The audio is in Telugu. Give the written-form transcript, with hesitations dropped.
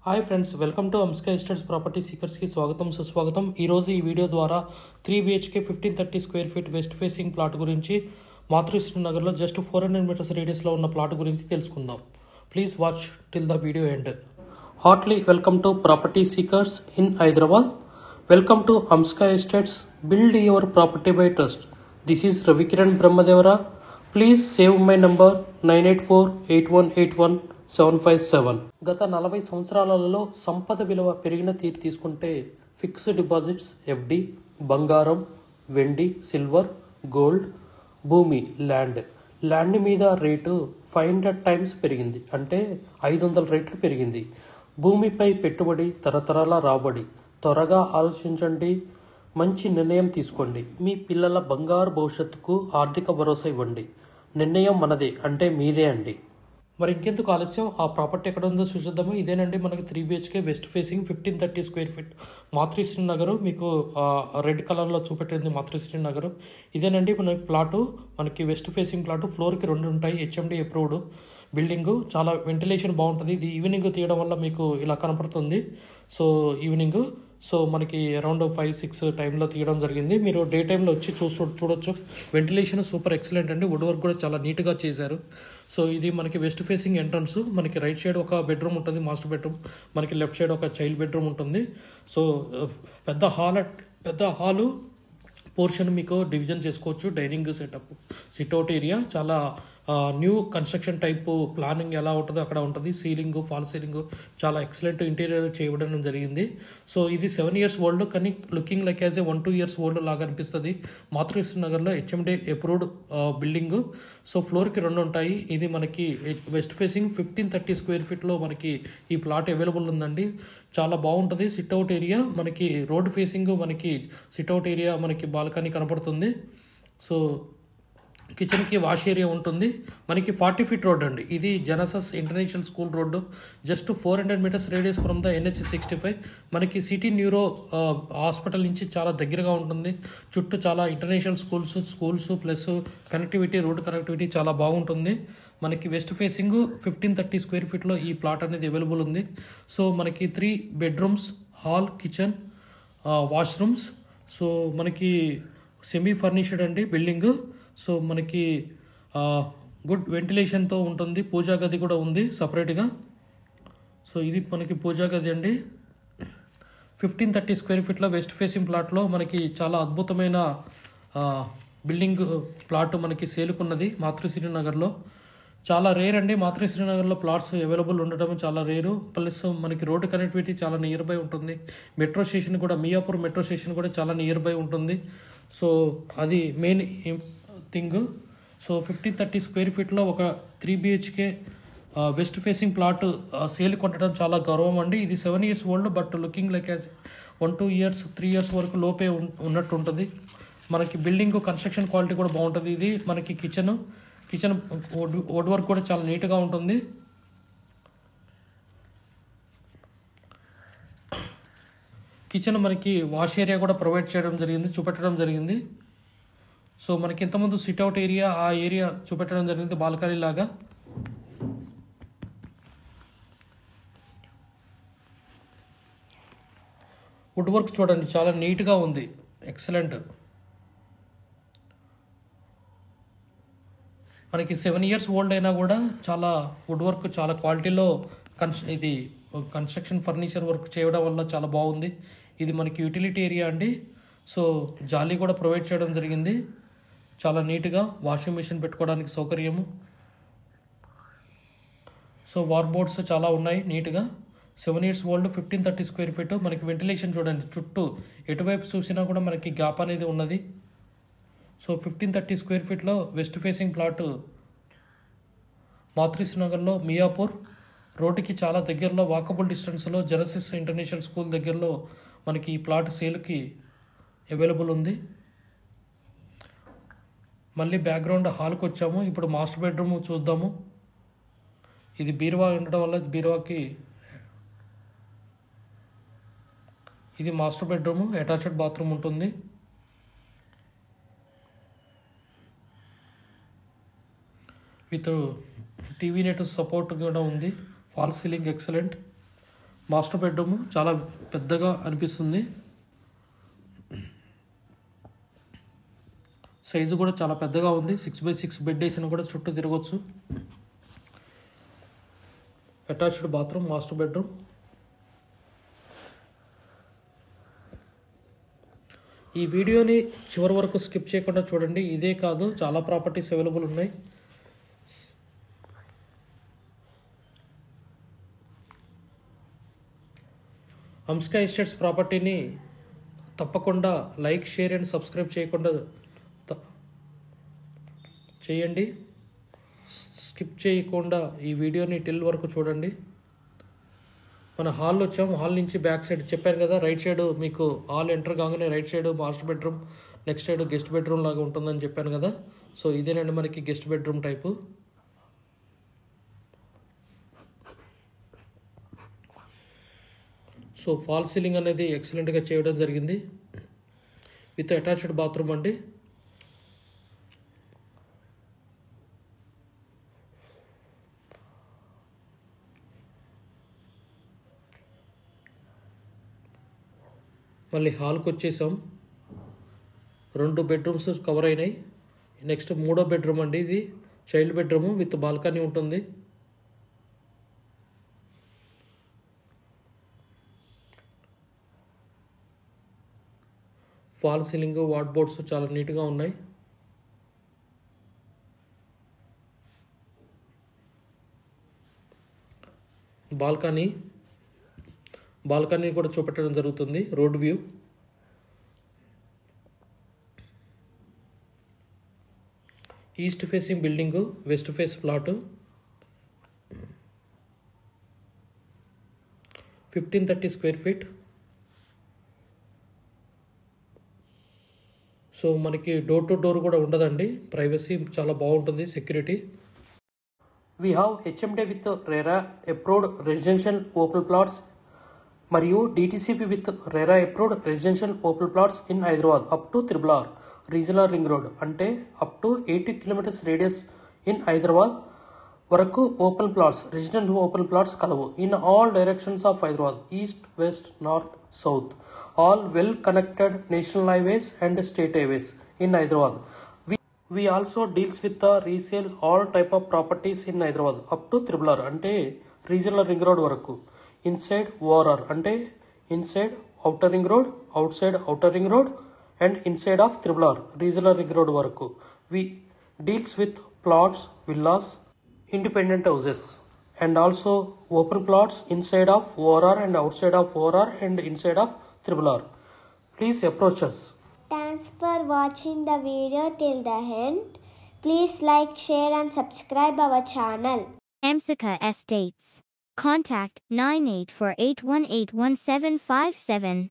Hi friends, welcome to Amska estates property సీకర్స్కి స్వాగతం సుస్వాగతం. ఈరోజు ఈ వీడియో ద్వారా 3BHK 1530 square feet west facing plot గురించి మాతృశ్రీ నగర్లో జస్ట్ 400 మీటర్స్ రేడియస్లో ఉన్న ప్లాట్ గురించి తెలుసుకుందాం. Please watch till the video end. Heartly welcome to property seekers in Hyderabad. Welcome to Amska estates, build your property by trust. This is Ravikiran Brahmadevara. Please save my number 9848181757. గత 40 సంవత్సరాలలో సంపద విలువ పెరిగిన తీరు తీసుకుంటే ఫిక్స్డ్ డిపాజిట్స్, FD, బంగారం, వెండి, సిల్వర్, గోల్డ్, భూమి, ల్యాండ్ మీద రేటు 500 టైమ్స్ పెరిగింది, అంటే 500 రెట్లు పెరిగింది. భూమిపై పెట్టుబడి, తరతరాల రాబడి. త్వరగా ఆలోచించండి, మంచి నిర్ణయం తీసుకోండి. మీ పిల్లల బంగారు భవిష్యత్తుకు ఆర్థిక భరోసా ఇవ్వండి. నిర్ణయం మనదే, అంటే మీదే అండి. మరి ఇంకెందుకు ఆలస్యం, ఆ ప్రాపర్టీ ఎక్కడ ఉందో చూసేద్దాము. ఇదేనండి మనకి 3BHK west facing 1530 square feet Matrusri Nagar. మీకు రెడ్ కలర్లో చూపెట్టింది మాతృశ్రీ నగర్. ఇదేనండి మనకి ప్లాటు, మనకి వెస్ట్ ఫేసింగ్ ప్లాటు. ఫ్లోర్కి 2 ఉంటాయి, HMD అప్రూవ్డ్ బిల్డింగు. చాలా వెంటిలేషన్ బాగుంటుంది. ఇది ఈవినింగ్ తీయడం వల్ల మీకు ఇలా కనపడుతుంది. సో ఈవినింగ్, సో మనకి అరౌండ్ 5-6 టైంలో తీయడం జరిగింది. మీరు డే టైంలో వచ్చి చూడొచ్చు. వెంటిలేషన్ సూపర్ ఎక్సలెంట్ అండి. వుడ్ వర్క్ కూడా చాలా నీట్గా చేశారు. సో ఇది మనకి వెస్ట్ ఫేసింగ్ ఎంట్రన్స్. మనకి రైట్ సైడ్ ఒక బెడ్రూమ్ ఉంటుంది, మాస్టర్ బెడ్రూమ్. మనకి లెఫ్ట్ సైడ్ ఒక చైల్డ్ బెడ్రూమ్ ఉంటుంది. సో పెద్ద హాలు పోర్షన్ మీకు డివిజన్ చేసుకోవచ్చు. డైనింగ్ సెటప్, సిట్అవుట్ ఏరియా చాలా న్యూ కన్స్ట్రక్షన్ టైప్ ప్లానింగ్ ఎలా ఉంటుందో అక్కడ ఉంటుంది. సీలింగ్, ఫాల్ సీలింగ్ చాలా ఎక్సలెంట్ ఇంటీరియర్ చేయడం జరిగింది. సో ఇది 7 years ఓల్డ్, కానీ looking like as a 1-2 years old లాగా అనిపిస్తుంది. మాతృశ్రీ నగర్లో HMD అప్రూవ్డ్ బిల్డింగ్. సో ఫ్లోర్కి 2 ఉంటాయి. ఇది మనకి వెస్ట్ ఫేసింగ్ 1530 స్క్వేర్ ఫీట్లో మనకి ఈ ప్లాట్ అవైలబుల్ ఉందండి. చాలా బాగుంటుంది. సిట్అవుట్ ఏరియా మనకి రోడ్ ఫేసింగ్, మనకి సిట్అవుట్ ఏరియా, మనకి బాల్కనీ కనపడుతుంది. సో కిచెన్కి వాష్ ఏరియా ఉంటుంది. మనకి 40 feet రోడ్ అండి. ఇది Genesis international school road. Just 400 meters radius from the NH 65. మనకి సిటీ న్యూరో హాస్పిటల్ నుంచి చాలా దగ్గరగా ఉంటుంది. చుట్టూ చాలా international schools plus connectivity, road connectivity చాలా బాగుంటుంది. మనకి వెస్ట్ ఫేసింగ్ 1530 స్క్వేర్ ఫీట్లో ఈ ప్లాట్ అనేది అవైలబుల్ ఉంది. సో మనకి 3 bedrooms, hall, kitchen, washrooms. So మనకి సెమీ ఫర్నిష్డ్ అండి బిల్డింగ్. సో మనకి గుడ్ వెంటిలేషన్తో ఉంటుంది. పూజా గది కూడా ఉంది సపరేట్గా. సో ఇది మనకి పూజా గది అండి. 1530 స్క్వేర్ ఫీట్లో వెస్ట్ ఫేసింగ్ ప్లాట్లో మనకి చాలా అద్భుతమైన బిల్డింగ్ ప్లాట్ మనకి సేలుకున్నది మాతృశ్రీ నగర్లో. చాలా రేర్ అండి మాతృశ్రీ నగర్లో ప్లాట్స్ అవైలబుల్ ఉండటం చాలా రేరు. ప్లస్ మనకి రోడ్డు కనెక్టివిటీ చాలా నియర్ బై ఉంటుంది. మెట్రో స్టేషన్ కూడా, మియాపూర్ మెట్రో స్టేషన్ కూడా చాలా నియర్ బై ఉంటుంది. సో అది మెయిన్ థింగ్. సో 1530 స్క్వేర్ ఫీట్లో ఒక 3BHK west facing plot sale కొట్టడం చాలా గౌరవం అండి. ఇది 7 years old, but looking like as 1-2 years, 3 years వరకు లోపే ఉన్నట్టు ఉంటుంది. మనకి బిల్డింగ్ కన్స్ట్రక్షన్ క్వాలిటీ కూడా బాగుంటుంది. ఇది మనకి కిచెన్ వుడ్ వర్క్ కూడా చాలా నీట్గా ఉంటుంది. కిచెన్ మనకి వాష్ ఏరియా కూడా ప్రొవైడ్ చేయడం జరిగింది, చూపెట్టడం జరిగింది. సో మనకి ఇంతకుముందు సిట్అవుట్ ఏరియా, ఆ ఏరియా చూపెట్టడం జరిగింది బాల్కనీ లాగా. వుడ్ వర్క్ చూడండి, చాలా నీట్గా ఉంది, ఎక్సలెంట్. మనకి 7 years ఓల్డ్ అయినా కూడా చాలా వుడ్ వర్క్ చాలా క్వాలిటీలో ఇది కన్స్ట్రక్షన్ ఫర్నిచర్ వర్క్ చేయడం వల్ల చాలా బాగుంది. ఇది మనకి యూటిలిటీ ఏరియా అండి. సో జాలీ కూడా ప్రొవైడ్ చేయడం జరిగింది. చాలా నీట్గా వాషింగ్ మిషన్ పెట్టుకోవడానికి సౌకర్యము. సో వార్ బోర్డ్స్ చాలా ఉన్నాయి నీట్గా. 7 years ఓల్డ్, 1530 స్క్వేర్ ఫీట్. మనకి వెంటిలేషన్ చూడండి, చుట్టూ ఎటువైపు చూసినా కూడా మనకి గ్యాప్ అనేది ఉన్నది. సో 1530 స్క్వేర్ ఫీట్లో వెస్ట్ ఫేసింగ్ ప్లాట్ మాతృశ్రీ నగర్లో మియాపూర్ రోడ్డుకి చాలా దగ్గరలో, వాకబుల్ డిస్టెన్స్లో, జెనసిస్ ఇంటర్నేషనల్ స్కూల్ దగ్గరలో మనకి ఈ ప్లాట్ సేల్కి అవైలబుల్ ఉంది. మళ్ళీ బ్యాక్గ్రౌండ్ హాల్కి వచ్చాము. ఇప్పుడు మాస్టర్ బెడ్రూమ్ చూద్దాము. ఇది బీరువా ఉండడం వల్ల బీరువాకి ఇది మాస్టర్ బెడ్రూమ్, అటాచ్డ్ బాత్రూమ్ ఉంటుంది. విత్ టీవీ నెట్ సపోర్ట్ కూడా ఉంది. Fall ceiling excellent. Master bedroom చాలా పెద్దగా అనిపిస్తుంది. సైజు కూడా చాలా పెద్దగా ఉంది. 6x6 బెడ్ వేసినా కూడా చుట్టూ తిరగవచ్చు. Attached bathroom, master bedroom. ఈ వీడియోని చివరి వరకు స్కిప్ చేయకుండా చూడండి. ఇదే కాదు, చాలా ప్రాపర్టీస్ అవైలబుల్ ఉన్నాయి. అంస్కా ఎస్టేట్స్ ప్రాపర్టీని తప్పకుండా లైక్, షేర్ అండ్ సబ్స్క్రైబ్ చేయకుండా చేయండి. స్కిప్ చేయకుండా ఈ వీడియోని టిల్ వరకు చూడండి. మన హాల్ వచ్చాం. హాల్ నుంచి బ్యాక్ సైడ్ చెప్పాను కదా, రైట్ సైడ్ మీకు హాల్ ఎంటర్ కాగానే right side master bedroom, next side guest bedroom లాగా ఉంటుందని చెప్పాను కదా. సో ఇదేనండి మనకి guest bedroom type. So fall ceiling అనేది ఎక్సలెంట్గా చేయడం జరిగింది. విత్ అటాచ్డ్ బాత్రూమ్ అండి. మళ్ళీ హాల్కి వచ్చేసాం. 2 బెడ్రూమ్స్ కవర్ అయినాయి. నెక్స్ట్ 3వ బెడ్రూమ్ అండి. ఇది చైల్డ్ బెడ్రూమ్ విత్ బాల్కనీ ఉంటుంది. ఫాల్ సీలింగ్, వార్డ్ బోర్డ్స్ చాలా నీట్గా ఉన్నాయి. బాల్కనీ కూడా చూపెట్టడం జరుగుతుంది. Road view. East facing building, west phase plot. 1530 square feet. So మనకి డోర్ టు డోర్ కూడా ఉండదండి. ప్రైవసీ చాలా బాగుంటుంది, security. We have HMD with RERA approved residential open plots మరియు DTCP with RERA approved residential open plots in Hyderabad up to RRR regional ring road, అంటే up to 80 kilometres radius in Hyderabad వరకు open plots, resident open plots కలవు. In all directions of Hyderabad, east, west, north, south, all well connected national highways and state highways in Hyderabad. We also deals with the resale all type of properties in Hyderabad up to RRR, అంటే రీజనల్ రింగ్ రోడ్ వరకు. ఇన్సైడ్ ORR, అంటే inside outer ring road, outside outer ring road and inside of RRR regional ring road వరకు. We deals with plots, villas, independent houses and also open plots inside of ORR and outside of ORR and inside of RRR. Please approach us. Thanks for watching the video till the end. Please like, share and subscribe our channel. Amsika Estates. Contact 9848181757.